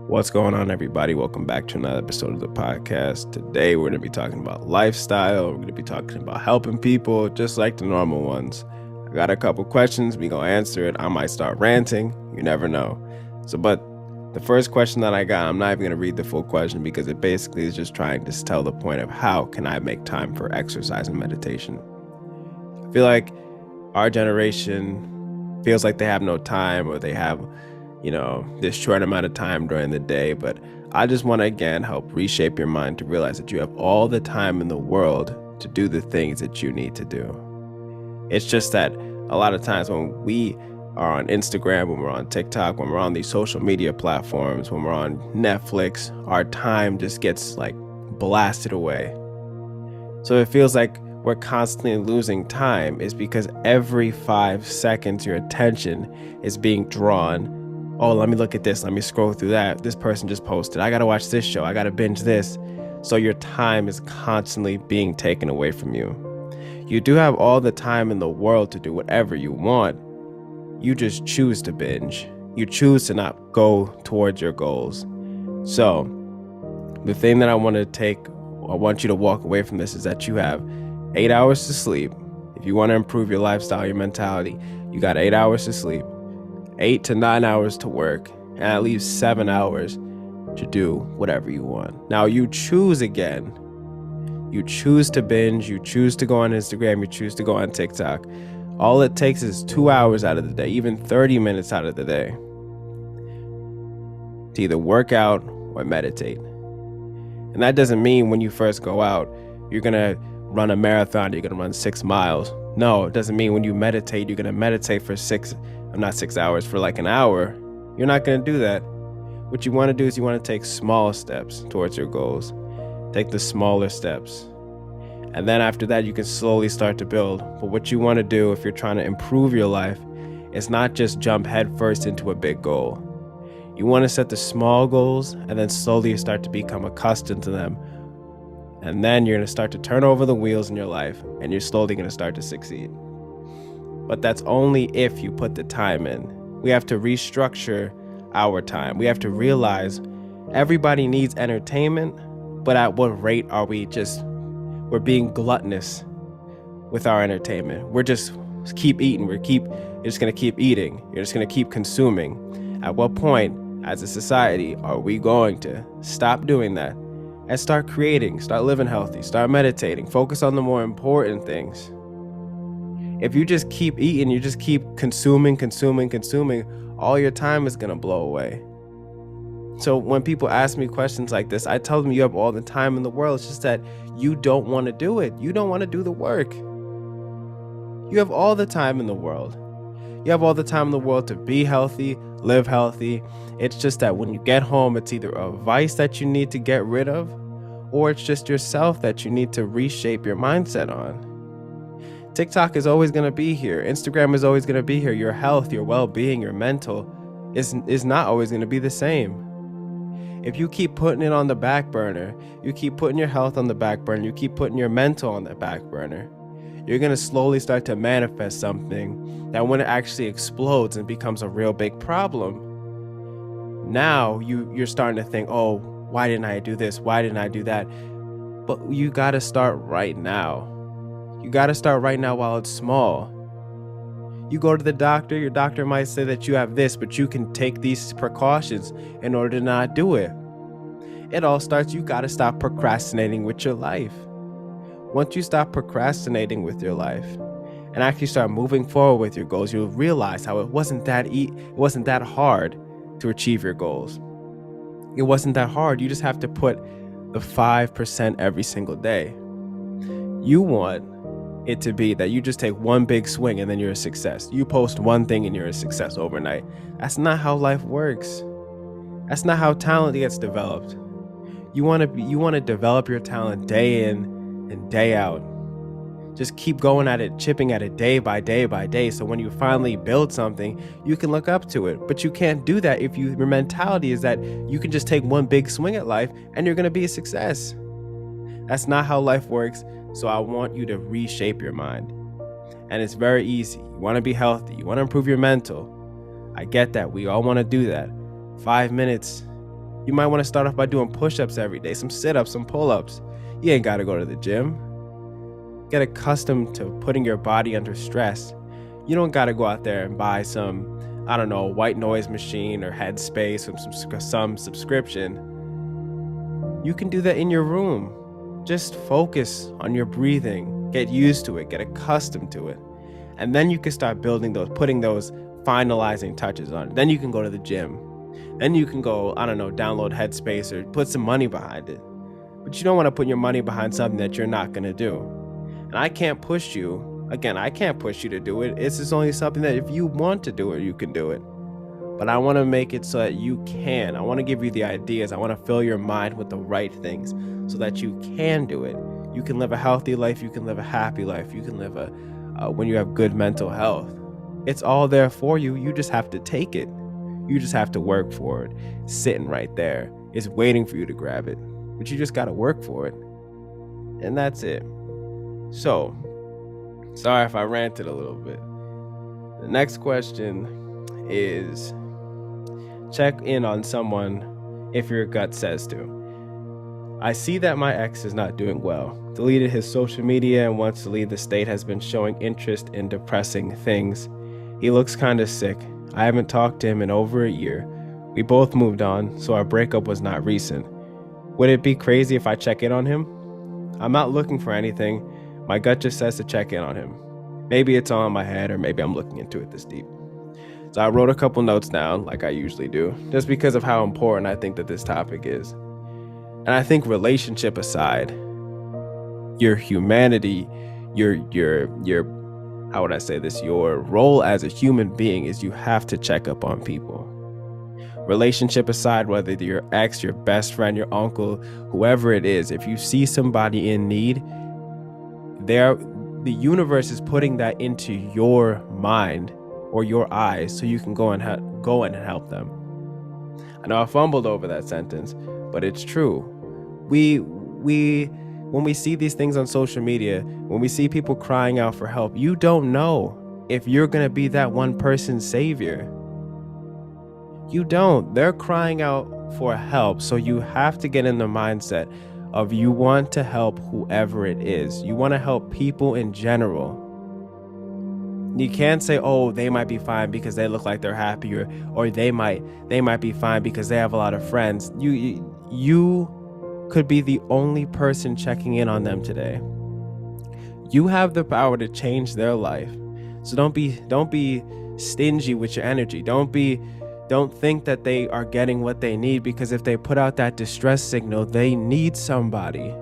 What's going on, everybody? Welcome back to another episode of the podcast. Today, we're going to be talking about lifestyle. We're going to be talking about helping people, just like the normal ones. I got a couple questions. We going to answer it. I might start ranting. You never know. But the first question that I got, I'm not even going to read the full question because it basically is just trying to tell the point of how can I make time for exercise and meditation. I feel like our generation feels like they have no time, or they have this short amount of time during the day. But I just want to, again, help reshape your mind to realize that you have all the time in the world to do the things that you need to do. It's just that a lot of times when we are on Instagram, when we're on TikTok, when we're on these social media platforms, when we're on Netflix, our time just gets blasted away. So it feels like we're constantly losing time. Is because every 5 seconds your attention is being drawn. Oh, let me look at this. Let me scroll through that. This person just posted. I got to watch this show. I got to binge this. So your time is constantly being taken away from you. You do have all the time in the world to do whatever you want. You just choose to binge. You choose to not go towards your goals. So the thing that I want you to walk away from this is that you have 8 hours to sleep. If you want to improve your lifestyle, your mentality, you got 8 hours to sleep. 8 to 9 hours to work, and at least 7 hours to do whatever you want. Now you choose again. You choose to binge, you choose to go on Instagram, you choose to go on TikTok. All it takes is 2 hours out of the day, even 30 minutes out of the day, to either work out or meditate. And that doesn't mean when you first go out, you're gonna run a marathon, you're gonna run 6 miles. No, it doesn't mean when you meditate, you're gonna meditate for 6 hours, for an hour. You're not going to do that. What you want to do is you want to take small steps towards your goals. Take the smaller steps. And then after that, you can slowly start to build. But what you want to do if you're trying to improve your life is not just jump headfirst into a big goal. You want to set the small goals and then slowly start to become accustomed to them. And then you're going to start to turn over the wheels in your life, and you're slowly going to start to succeed. But that's only if you put the time in. We have to restructure our time. We have to realize everybody needs entertainment, but at what rate are we're being gluttonous with our entertainment. We're just keep eating. You're just going to keep eating. You're just going to keep consuming. At what point, as a society, are we going to stop doing that and start creating, start living healthy, start meditating, focus on the more important things? If you just keep eating, you just keep consuming, all your time is going to blow away. So when people ask me questions like this, I tell them you have all the time in the world. It's just that you don't want to do it. You don't want to do the work. You have all the time in the world. You have all the time in the world to be healthy, live healthy. It's just that when you get home, it's either a vice that you need to get rid of, or it's just yourself that you need to reshape your mindset on. TikTok is always going to be here. Instagram is always going to be here. Your health, your well-being, your mental is not always going to be the same. If you keep putting it on the back burner, you keep putting your health on the back burner, you keep putting your mental on the back burner, you're going to slowly start to manifest something that when it actually explodes and becomes a real big problem, now you're starting to think, oh, why didn't I do this? Why didn't I do that? But you got to start right now. You got to start right now while it's small. You go to the doctor, your doctor might say that you have this, but you can take these precautions in order to not do it. It all starts, you got to stop procrastinating with your life. Once you stop procrastinating with your life and actually start moving forward with your goals, you'll realize how it wasn't that hard to achieve your goals. It wasn't that hard. You just have to put the 5% every single day. You want it to be that you just take one big swing and then you're a success. You post one thing and you're a success overnight. That's not how life works. That's not how talent gets developed. You want to develop your talent day in and day out. Just keep going at it, chipping at it day by day by day. So when you finally build something, you can look up to it. But you can't do that if your mentality is that you can just take one big swing at life and you're going to be a success. That's not how life works. So I want you to reshape your mind. And it's very easy. You want to be healthy. You want to improve your mental. I get that. We all want to do that. 5 minutes You might want to start off by doing push-ups every day, some sit-ups, some pull-ups. You ain't got to go to the gym. Get accustomed to putting your body under stress. You don't got to go out there and buy some, white noise machine or headspace or some subscription. You can do that in your room. Just focus on your breathing. Get used to it. Get accustomed to it. And then you can start putting those finalizing touches on it. Then you can go to the gym. Then you can go, download Headspace or put some money behind it. But you don't want to put your money behind something that you're not going to do. And I can't push you. Again, I can't push you to do it. It's just only something that if you want to do it, you can do it. But I want to make it so that you can. I want to give you the ideas. I want to fill your mind with the right things so that you can do it. You can live a healthy life. You can live a happy life. You can live when you have good mental health. It's all there for you. You just have to take it. You just have to work for it. It's sitting right there. It's waiting for you to grab it. But you just got to work for it. And that's it. So, sorry if I ranted a little bit. The next question is, check in on someone if your gut says to. I see that my ex is not doing well. Deleted his social media and wants to leave the state, has been showing interest in depressing things. He looks kind of sick. I haven't talked to him in over a year. We both moved on, so our breakup was not recent. Would it be crazy if I check in on him? I'm not looking for anything. My gut just says to check in on him. Maybe it's all in my head, or maybe I'm looking into it this deep. So I wrote a couple notes down, like I usually do, just because of how important I think that this topic is. And I think relationship aside, your humanity, your how would I say this? Your role as a human being is you have to check up on people. Relationship aside, whether your ex, your best friend, your uncle, whoever it is, if you see somebody in need, the universe is putting that into your mind or your eyes so you can go and help them. I know I fumbled over that sentence, but it's true. When we see these things on social media, when we see people crying out for help, you don't know if you're going to be that one person's savior. You don't. They're crying out for help, so you have to get in the mindset of you want to help whoever it is. You want to help people in general. You can't say, oh, they might be fine because they look like they're happy, or they might be fine because they have a lot of friends. You could be the only person checking in on them today. You have the power to change their life. So don't be stingy with your energy. Don't think that they are getting what they need, because if they put out that distress signal, they need somebody.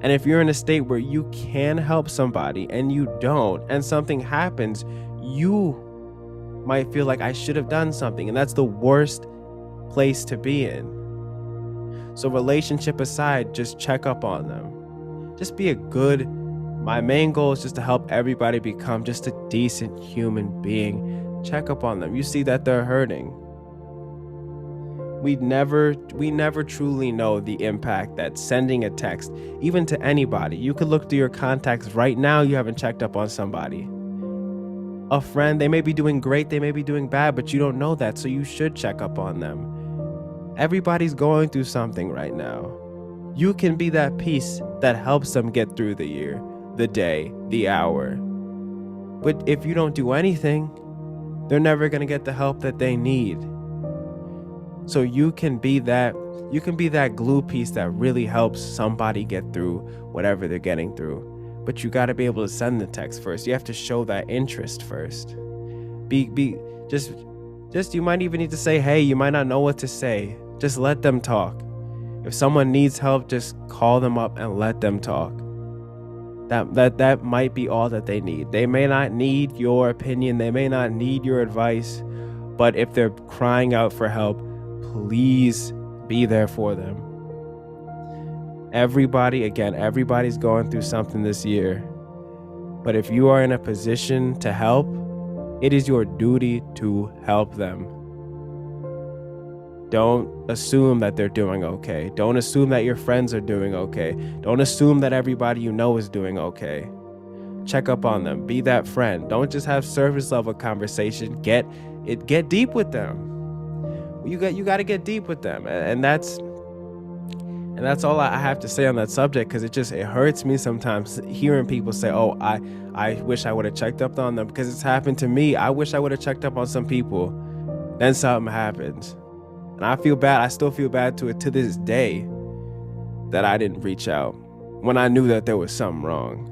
And if you're in a state where you can help somebody and you don't, and something happens, you might feel like I should have done something, and that's the worst place to be in. So relationship aside, just check up on them. Just be my main goal is just to help everybody become just a decent human being. Check up on them. You see that they're hurting. We never truly know the impact that sending a text, even to anybody. You could look through your contacts right now, you haven't checked up on somebody. A friend, they may be doing great, they may be doing bad, but you don't know that, so you should check up on them. Everybody's going through something right now. You can be that piece that helps them get through the year, the day, the hour. But if you don't do anything, they're never going to get the help that they need. So you can be that glue piece that really helps somebody get through whatever they're getting through. But you got to be able to send the text first. You have to show that interest first. You might even need to say, hey, you might not know what to say. Just let them talk. If someone needs help, just call them up and let them talk. That might be all that they need. They may not need your opinion. They may not need your advice. But if they're crying out for help, please be there for them. Everybody's going through something this year. But if you are in a position to help, it is your duty to help them. Don't assume that they're doing okay. Don't assume that your friends are doing okay. Don't assume that everybody you know is doing okay. Check up on them. Be that friend. Don't just have surface level conversation. Get deep with them. you got to get deep with them. And that's all I have to say on that subject, because it hurts me sometimes hearing people say, oh, I wish I would have checked up on them, because it's happened to me. I wish I would have checked up on some people. Then something happens. And I feel bad. I still feel bad to this day that I didn't reach out when I knew that there was something wrong,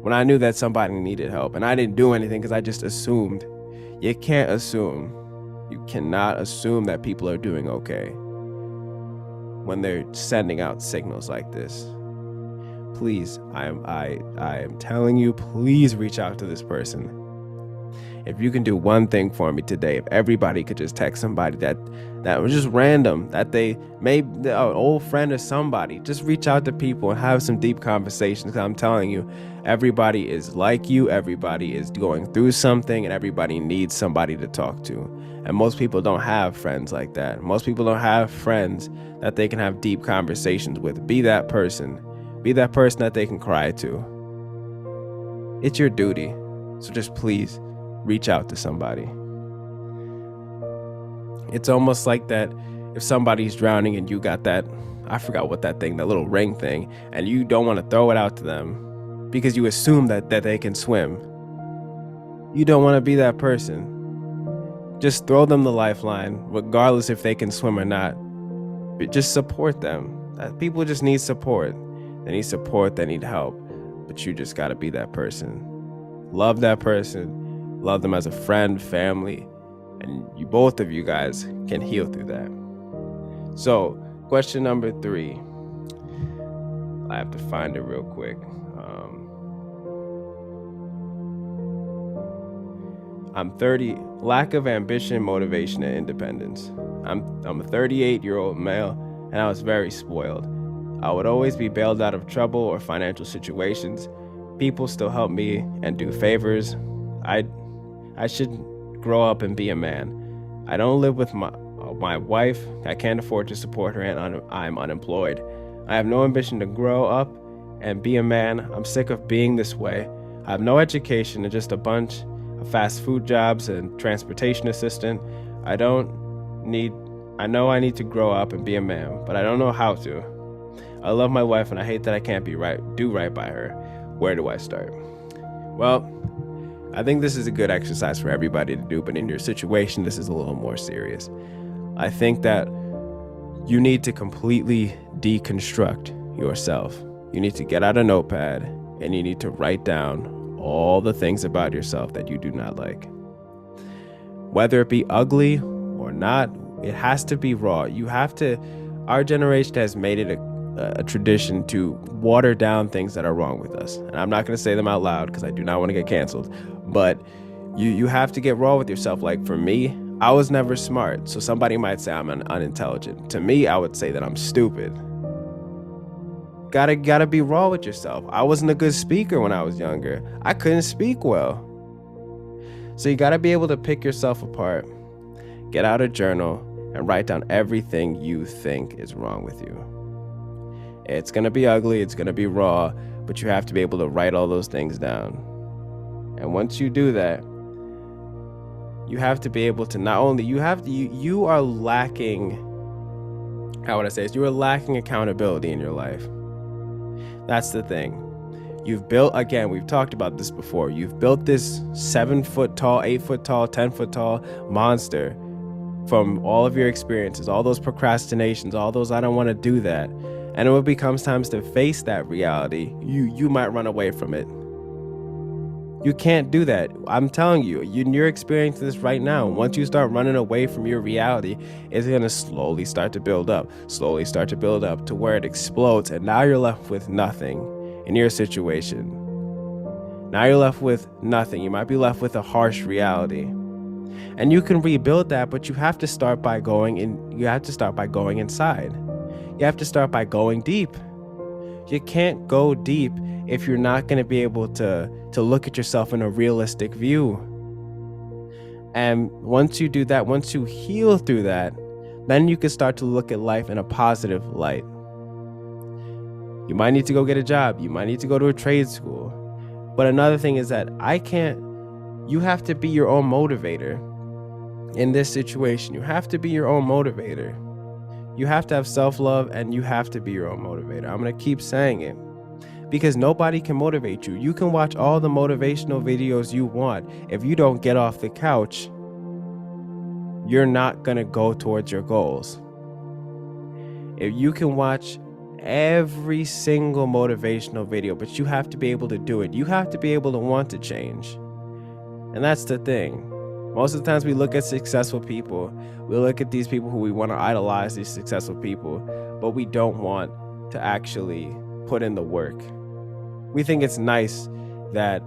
when I knew that somebody needed help, and I didn't do anything because I just assumed. You can't assume. You cannot assume that people are doing okay when they're sending out signals like this. Please, I am telling you, please reach out to this person. If you can do one thing for me today, if everybody could just text somebody that was just random, that they may an old friend or somebody, just reach out to people and have some deep conversations. I'm telling you, everybody is like you, everybody is going through something, and everybody needs somebody to talk to. And most people don't have friends like that. Most people don't have friends that they can have deep conversations with. Be that person. Be that person that they can cry to. It's your duty. So just please reach out to somebody. It's almost like that if somebody's drowning and you got that, I forgot what that thing, that little ring thing, and you don't want to throw it out to them because you assume that they can swim. You don't want to be that person. Just throw them the lifeline, regardless if they can swim or not. But just support them. People just need support. They need support, they need help. But you just got to be that person. Love that person. Love them as a friend, family, and both of you guys can heal through that. So, question number 3. I have to find it real quick. I'm 30. Lack of ambition, motivation, and independence. I'm a 38-year-old male, and I was very spoiled. I would always be bailed out of trouble or financial situations. People still help me and do favors. I should grow up and be a man. I don't live with my wife. I can't afford to support her, and I'm unemployed. I have no ambition to grow up and be a man. I'm sick of being this way. I have no education and just a bunch of fast food jobs and transportation assistant. I know I need to grow up and be a man, but I don't know how to. I love my wife, and I hate that I can't do right by her. Where do I start? Well, I think this is a good exercise for everybody to do, but in your situation, this is a little more serious. I think that you need to completely deconstruct yourself. You need to get out a notepad and you need to write down all the things about yourself that you do not like. Whether it be ugly or not, it has to be raw. Our generation has made it a tradition to water down things that are wrong with us. And I'm not going to say them out loud because I do not want to get canceled. But you have to get raw with yourself. Like for me, I was never smart. So somebody might say I'm unintelligent. To me, I would say that I'm stupid. Gotta be raw with yourself. I wasn't a good speaker when I was younger. I couldn't speak well. So you gotta be able to pick yourself apart, get out a journal, and write down everything you think is wrong with you. It's gonna be ugly, it's gonna be raw, but you have to be able to write all those things down. And once you do that, you have to be able to not only, you are lacking, how would I say this? You are lacking accountability in your life. That's the thing. You've built, again, we've talked about this before. You've built this 7 foot tall, 8 foot tall, 10 foot tall monster from all of your experiences, all those procrastinations, all those I don't want to do that. And when it becomes times to face that reality, you might run away from it. You can't do that. I'm telling you, you're experiencing this right now. Once you start running away from your reality, it's going to slowly start to build up to where it explodes. And now you're left with nothing in your situation. Now you're left with nothing. You might be left with a harsh reality. And you can rebuild that, but you have to start by going inside. You have to start by going deep. You can't go deep if you're not going to be able to look at yourself in a realistic view. And once you do that, once you heal through that, then you can start to look at life in a positive light. You might need to go get a job. You might need to go to a trade school. But another thing is that you have to be your own motivator. in this situation. You have to be your own motivator. You have to have self-love, and you have to be your own motivator. I'm going to keep saying it because nobody can motivate you. You can watch all the motivational videos you want. If you don't get off the couch, you're not going to go towards your goals. If you can watch every single motivational video, but you have to be able to do it. You have to be able to want to change. And that's the thing. Most of the times we look at successful people, we look at these people who we want to idolize, these successful people, but we don't want to actually put in the work. We think it's nice that,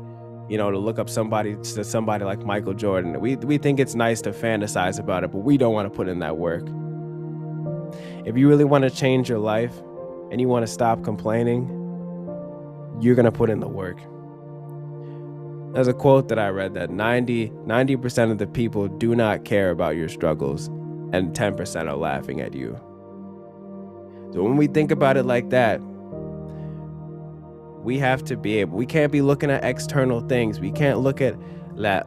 to look up somebody like Michael Jordan. We think it's nice to fantasize about it, but we don't want to put in that work. If you really want to change your life and you want to stop complaining, you're going to put in the work. There's a quote that I read that 90% of the people do not care about your struggles and 10% are laughing at you. So when we think about it like that, we can't be looking at external things. We can't look at that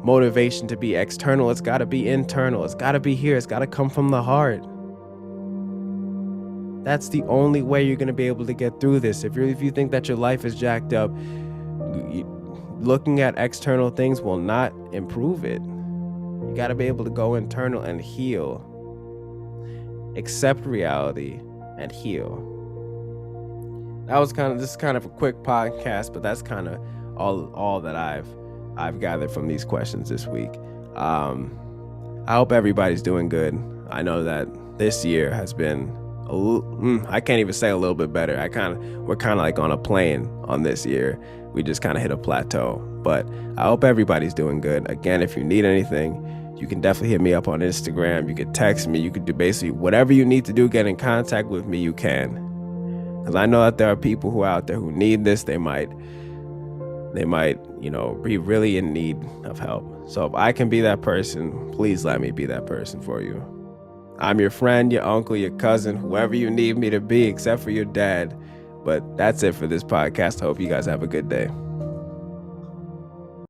motivation to be external. It's got to be internal. It's got to be here. It's got to come from the heart. That's the only way you're going to be able to get through this. If you think that your life is jacked up, looking at external things will not improve it. You got to be able to go internal and heal. Accept reality and heal. That was kind of a quick podcast, but that's kind of all that I've gathered from these questions this week. I hope everybody's doing good. I know that this year has been I can't even say a little bit better. We're kind of like on a plane on this year. We just kind of hit a plateau, but I hope everybody's doing good. Again, if you need anything, you can definitely hit me up on Instagram. You could text me. You could do basically whatever you need to do, get in contact with me, you can. Because I know that there are people who are out there who need this. They might, be really in need of help. So if I can be that person, please let me be that person for you. I'm your friend, your uncle, your cousin, whoever you need me to be, except for your dad. But that's it for this podcast. I hope you guys have a good day.